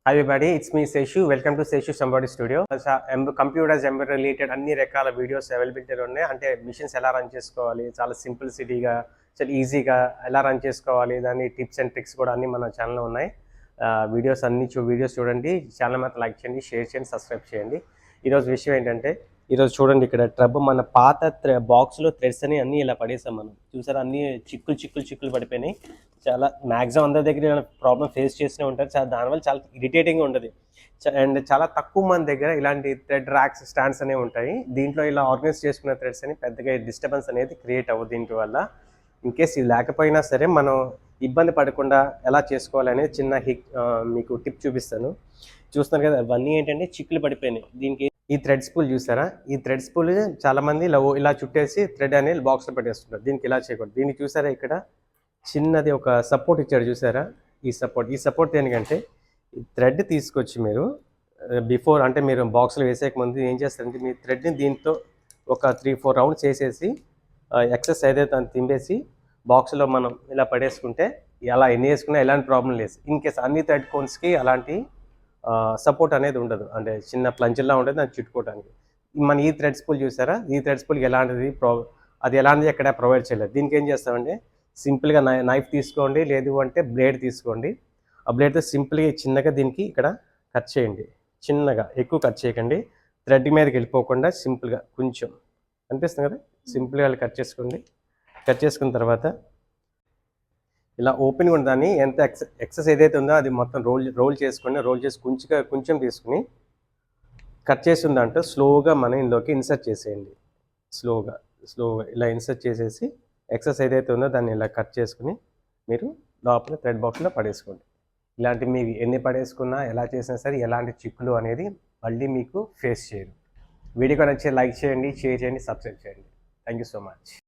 Hi everybody, it's me Seshu. Welcome to Seshu Somebody Studio. Computers embed related అన్ని రకాల videos అవైలబిలిటీలో ఉన్నాయి. అంటే మిషన్స్ ఎలా రన్ చేసుకోవాలి, చాలా సింప్లిసిటీగా, చాలా ఈజీగా ఎలా రన్ చేసుకోవాలి, దాని టిప్స్ అండ్ ట్రిక్స్ కూడా అన్ని మన ఛానల్లో ఉన్నాయి. వీడియోస్ వీడియోస్ చూడండి, ఛానల్ మాత్రం లైక్ చేయండి, షేర్ చేయండి, సబ్స్క్రైబ్ చేయండి. ఈరోజు విషయం ఏంటంటే, ఈరోజు చూడండి ఇక్కడ మన పాత బాక్స్లో థ్రెడ్స్ అని అన్నీ ఇలా పడేసాం మనం. చూసారా, అన్నీ చిక్కులు పడిపోయినాయి. చాలా మ్యాక్సిమం అందరి దగ్గర ప్రాబ్లం ఫేస్ చేస్తూనే ఉంటారు. దానివల్ల చాలా ఇరిటేటింగ్గా ఉంటుంది. అండ్ చాలా తక్కువ మంది దగ్గర ఇలాంటి థ్రెడ్ ర్యాక్స్ స్టాండ్స్ అనేవి ఉంటాయి. దీంట్లో ఇలా ఆర్గనైజ్ చేసుకున్న థ్రెడ్స్ అని పెద్దగా డిస్టర్బెన్స్ అనేది క్రియేట్ అవ్వదు దీనివల్ల. ఇన్ కేస్ ఇది లేకపోయినా సరే మనం ఇబ్బంది పడకుండా ఎలా చేసుకోవాలనేది చిన్న మీకు టిప్ చూపిస్తాను. చూస్తున్నారు కదా, అవన్నీ ఏంటంటే చిక్కులు పడిపోయినాయి. దీనికి ఈ థ్రెడ్ స్పూల్ చూసారా, ఈ థ్రెడ్ స్పూల్ చాలా మంది ఇలా చుట్టేసి థ్రెడ్ అనేది బాక్స్లో పెట్టేస్తుంటారు. దీనికి ఇలా చేయకూడదు. దీన్ని చూసారా, ఇక్కడ చిన్నది ఒక సపోర్ట్ ఇచ్చాడు చూసారా. ఈ సపోర్ట్ దేనికంటే, ఈ థ్రెడ్ తీసుకొచ్చి మీరు బిఫోర్ అంటే మీరు బాక్స్లో వేసేక ముందు ఏం చేస్తారంటే, మీ థ్రెడ్ని దీంతో ఒక 3-4 రౌండ్స్ వేసేసి ఎక్సెస్ ఏదైతే అని తింపేసి బాక్స్లో మనం ఇలా పడేసుకుంటే అలా ఎన్ని వేసుకున్నా ఎలాంటి ప్రాబ్లం లేదు. ఇన్ కేస్ అన్ని థ్రెడ్ కోన్స్కి అలాంటి సపోర్ట్ అనేది ఉండదు, అంటే చిన్న ప్లంజర్లా ఉంటుంది దాన్ని చుట్టుకోవడానికి. మన ఈ థ్రెడ్ స్పూల్ చూసారా, ఈ థ్రెడ్ స్పూల్కి ఎలాంటిది అది ఎలాంటిది ఎక్కడ ప్రొవైడ్ చేయలేదు. దీనికి ఏం చేస్తామంటే, సింపుల్గా నైఫ్ తీసుకోండి, లేదు అంటే బ్లేడ్ తీసుకోండి. ఆ బ్లేడ్తో సింపుల్గా చిన్నగా దీనికి ఇక్కడ కట్ చేయండి. చిన్నగా, ఎక్కువ కట్ చేయకండి, థ్రెడ్ మీదకి వెళ్ళిపోకుండా సింపుల్గా కొంచెం అనిపిస్తుంది కదా, సింపుల్గా కట్ చేసుకోండి. కట్ చేసుకున్న తర్వాత ఇలా ఓపెన్గా ఉన్న దాన్ని ఎంత ఎక్సెస్ ఏదైతే ఉందో అది మొత్తం రోల్ చేసుకోండి. రోల్ చేసి కొంచెం తీసుకుని కట్ చేసిన దాంట్లో స్లోగా మనం ఇందులోకి ఇన్సర్ట్ చేసేయండి. స్లోగా ఇలా ఇన్సర్ట్ చేసేసి ఎక్సెస్ ఏదైతే ఉందో దాన్ని ఇలా కట్ చేసుకుని మీరు లోపల థ్రెడ్ బాక్స్లో పడేసుకోండి. ఇలాంటివి మీకు ఎన్ని పడేసుకున్నా, ఎలా చేసినా సరే ఎలాంటి చిక్కులు అనేది మళ్ళీ మీకు ఫేస్ చేయరు. వీడియో నచ్చితే లైక్ చేయండి, షేర్ చేయండి, సబ్స్క్రైబ్ చేయండి. Thank you so much.